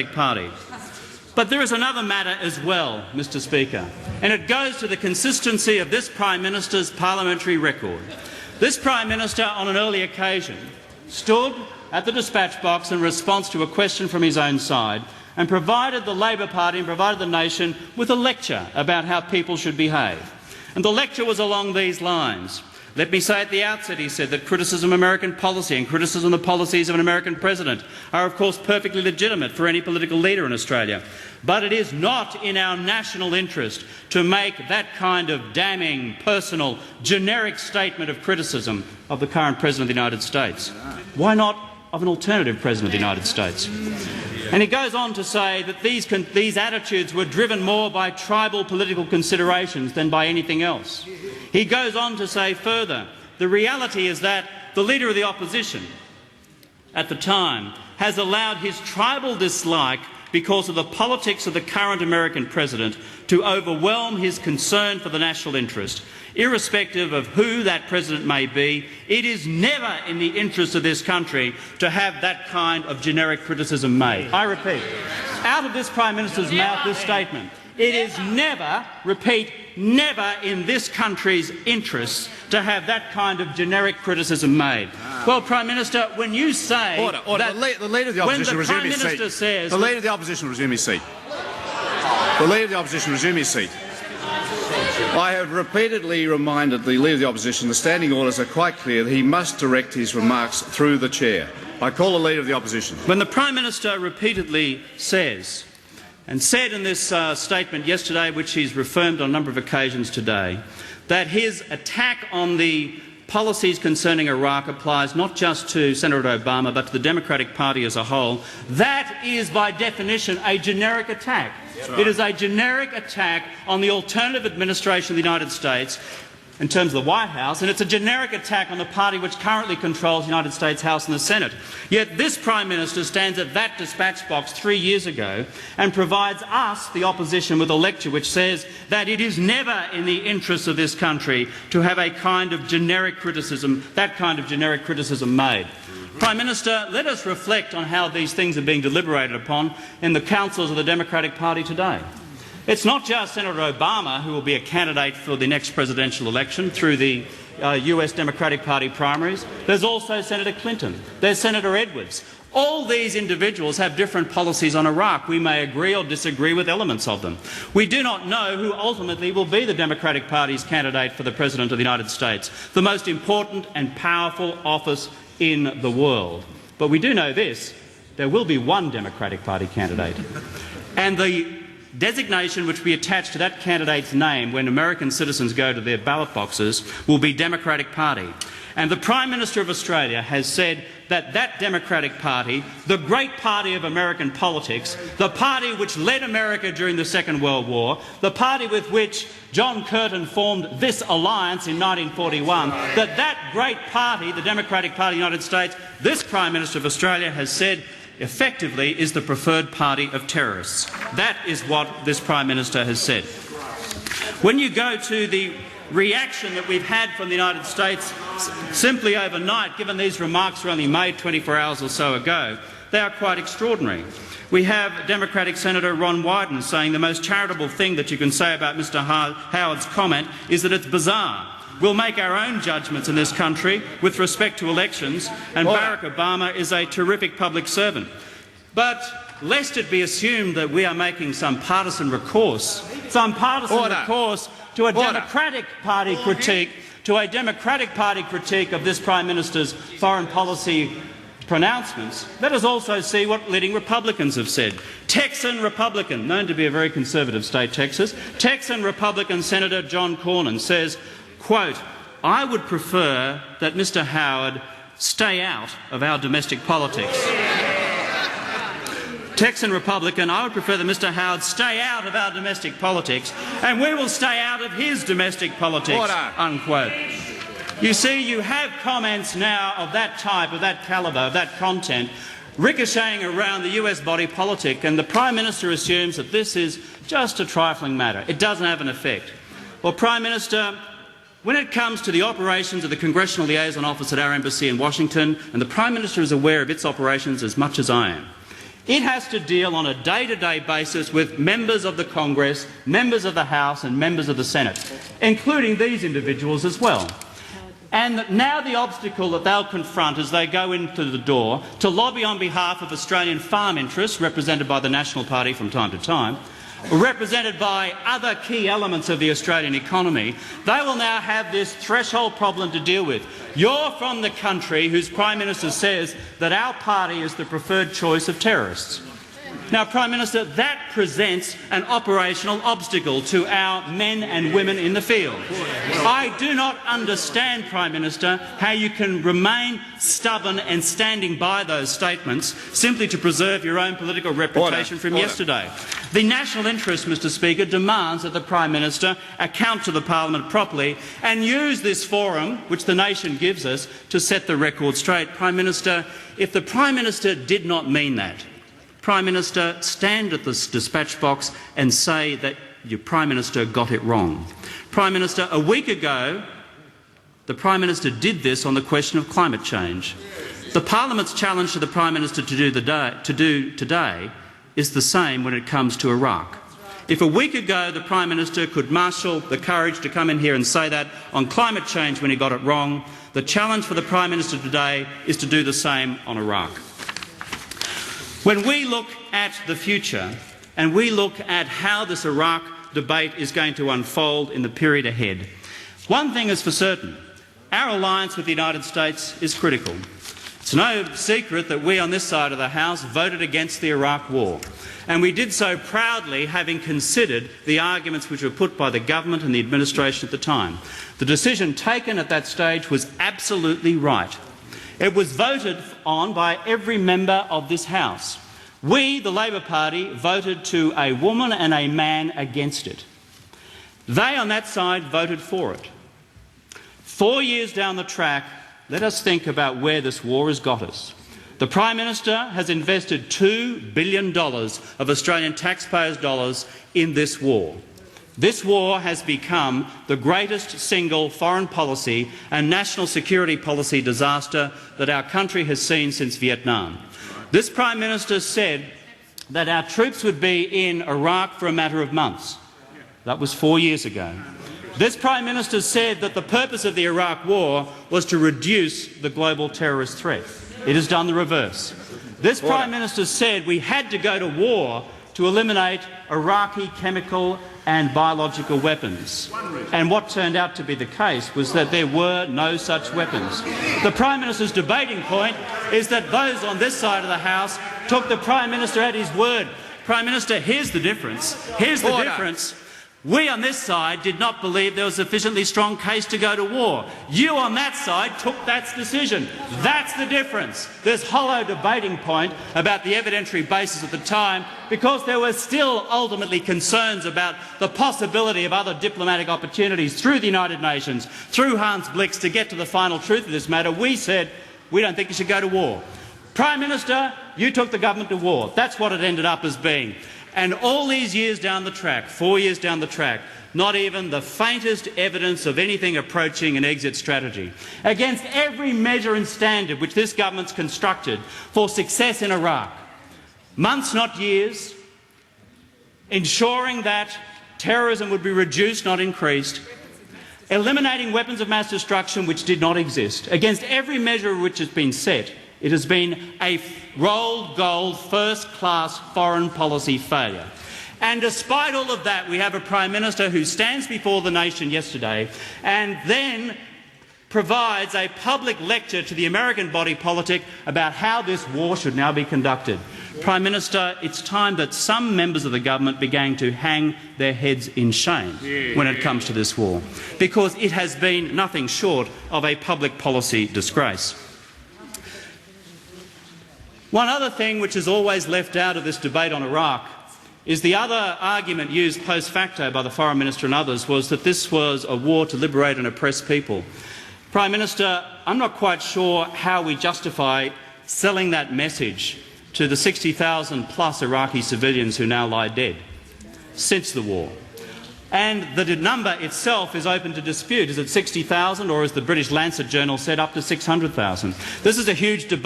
Party. But there is another matter as well, Mr. Speaker, and it goes to the consistency of this Prime Minister's parliamentary record. This Prime Minister, on an early occasion, stood at the dispatch box in response to a question from his own side and provided the Labor Party and provided the nation with a lecture about how people should behave. And the lecture was along these lines. Let me say at the outset, he said, that criticism of American policy and criticism of the policies of an American president are of course perfectly legitimate for any political leader in Australia. But it is not in our national interest to make that kind of damning, personal, generic statement of criticism of the current President of the United States. Why not of an alternative President of the United States? And he goes on to say that these attitudes were driven more by tribal political considerations than by anything else. He goes on to say further, the reality is that the Leader of the Opposition at the time has allowed his tribal dislike because of the politics of the current American president to overwhelm his concern for the national interest. Irrespective of who that president may be, it is never in the interest of this country to have that kind of generic criticism made. I repeat, out of this Prime Minister's mouth this statement, it is never, repeat, never in this country's interests to have that kind of generic criticism made. Well, Prime Minister, when you say order. That the Leader of the Opposition when the Prime Minister says the Leader of the Opposition resume his seat. The Leader of the Opposition resume his seat. I have repeatedly reminded the Leader of the Opposition the standing orders are quite clear that he must direct his remarks through the chair. I call the Leader of the Opposition. When the Prime Minister repeatedly says, and said in this statement yesterday, which he's reaffirmed on a number of occasions today, that his attack on the policies concerning Iraq applies not just to Senator Obama but to the Democratic Party as a whole, that is by definition a generic attack. Right. It is a generic attack on the alternative administration of the United States in terms of the White House, and it's a generic attack on the party which currently controls the United States House and the Senate. Yet this Prime Minister stands at that dispatch box 3 years ago and provides us, the opposition, with a lecture which says that it is never in the interests of this country to have a kind of generic criticism, that kind of generic criticism made. Prime Minister, let us reflect on how these things are being deliberated upon in the councils of the Democratic Party today. It's not just Senator Obama who will be a candidate for the next presidential election through the US Democratic Party primaries. There's also Senator Clinton. There's Senator Edwards. All these individuals have different policies on Iraq. We may agree or disagree with elements of them. We do not know who ultimately will be the Democratic Party's candidate for the President of the United States, the most important and powerful office in the world. But we do know this, there will be one Democratic Party candidate. And the designation which we attach to that candidate's name when American citizens go to their ballot boxes will be Democratic Party. And the Prime Minister of Australia has said that that Democratic Party, the great party of American politics, the party which led America during the Second World War, the party with which John Curtin formed this alliance in 1941, that great party, the Democratic Party of the United States, this Prime Minister of Australia has said effectively is the preferred party of terrorists. That is what this Prime Minister has said. When you go to the reaction that we've had from the United States simply overnight, given these remarks were only made 24 hours or so ago, they are quite extraordinary. We have Democratic Senator Ron Wyden saying the most charitable thing that you can say about Mr Howard's comment is that it's bizarre. We'll make our own judgments in this country with respect to elections, and Barack Obama is a terrific public servant. But lest it be assumed that we are making some partisan recourse to a Democratic Party critique, of this Prime Minister's foreign policy pronouncements, let us also see what leading Republicans have said. Texan Republican, known to be a very conservative state, Texas, Texan Republican Senator John Cornyn says, quote, "I would prefer that Mr Howard stay out of our domestic politics." Texan Republican, "I would prefer that Mr Howard stay out of our domestic politics, and we will stay out of his domestic politics," unquote. You see, you have comments now of that type, of that calibre, of that content, ricocheting around the US body politic, and the Prime Minister assumes that this is just a trifling matter. It doesn't have an effect. Well, Prime Minister, when it comes to the operations of the Congressional Liaison Office at our embassy in Washington, and the Prime Minister is aware of its operations as much as I am, It has to deal on a day-to-day basis with members of the Congress, members of the House and members of the Senate, including these individuals as well. And now the obstacle that they'll confront as they go into the door to lobby on behalf of Australian farm interests, represented by the National Party from time to time, represented by other key elements of the Australian economy, they will now have this threshold problem to deal with. You're from the country whose Prime Minister says that our party is the preferred choice of terrorists. Now, Prime Minister, that presents an operational obstacle to our men and women in the field. I do not understand, Prime Minister, how you can remain stubborn and standing by those statements simply to preserve your own political reputation from yesterday. The national interest, Mr Speaker, demands that the Prime Minister account to the Parliament properly and use this forum, which the nation gives us, to set the record straight. Prime Minister, if the Prime Minister did not mean that, Prime Minister, stand at this dispatch box and say that your Prime Minister got it wrong. Prime Minister, a week ago, the Prime Minister did this on the question of climate change. The Parliament's challenge to the Prime Minister to do today is the same when it comes to Iraq. If a week ago the Prime Minister could marshal the courage to come in here and say that on climate change when he got it wrong, the challenge for the Prime Minister today is to do the same on Iraq. When we look at the future and we look at how this Iraq debate is going to unfold in the period ahead, one thing is for certain: our alliance with the United States is critical. It's no secret that we on this side of the House voted against the Iraq war, and we did so proudly, having considered the arguments which were put by the government and the administration at the time. The decision taken at that stage was absolutely right. It was voted on by every member of this House. We, the Labor Party, voted to a woman and a man against it. They on that side voted for it. 4 years down the track, let us think about where this war has got us. The Prime Minister has invested $2 billion of Australian taxpayers' dollars in this war. This war has become the greatest single foreign policy and national security policy disaster that our country has seen since Vietnam. This Prime Minister said that our troops would be in Iraq for a matter of months. That was 4 years ago. This Prime Minister said that the purpose of the Iraq war was to reduce the global terrorist threat. It has done the reverse. This Prime Minister said we had to go to war to eliminate Iraqi chemical and biological weapons. And what turned out to be the case was that there were no such weapons. The Prime Minister's debating point is that those on this side of the House took the Prime Minister at his word. Prime Minister, here's the difference. Here's the difference. We on this side did not believe there was a sufficiently strong case to go to war. You on that side took that decision. That's the difference. This hollow debating point about the evidentiary basis at the time, because there were still ultimately concerns about the possibility of other diplomatic opportunities through the United Nations, through Hans Blix, to get to the final truth of this matter. We said we don't think you should go to war. Prime Minister, you took the government to war. That's what it ended up as being. And all these years down the track, 4 years down the track, not even the faintest evidence of anything approaching an exit strategy. Against every measure and standard which this government's constructed for success in Iraq, months, not years, ensuring that terrorism would be reduced, not increased, eliminating weapons of mass destruction which did not exist. Against every measure which has been set, it has been a rolled gold, first-class foreign policy failure. And despite all of that, we have a Prime Minister who stands before the nation yesterday and then provides a public lecture to the American body politic about how this war should now be conducted. Prime Minister, it's time that some members of the government began to hang their heads in shame when it comes to this war, because it has been nothing short of a public policy disgrace. One other thing which is always left out of this debate on Iraq is the other argument used post facto by the Foreign Minister and others was that this was a war to liberate and oppress people. Prime Minister, I'm not quite sure how we justify selling that message to the 60,000 plus Iraqi civilians who now lie dead since the war. And the number itself is open to dispute. Is it 60,000 or, as the British Lancet Journal said, up to 600,000? This is a huge debate.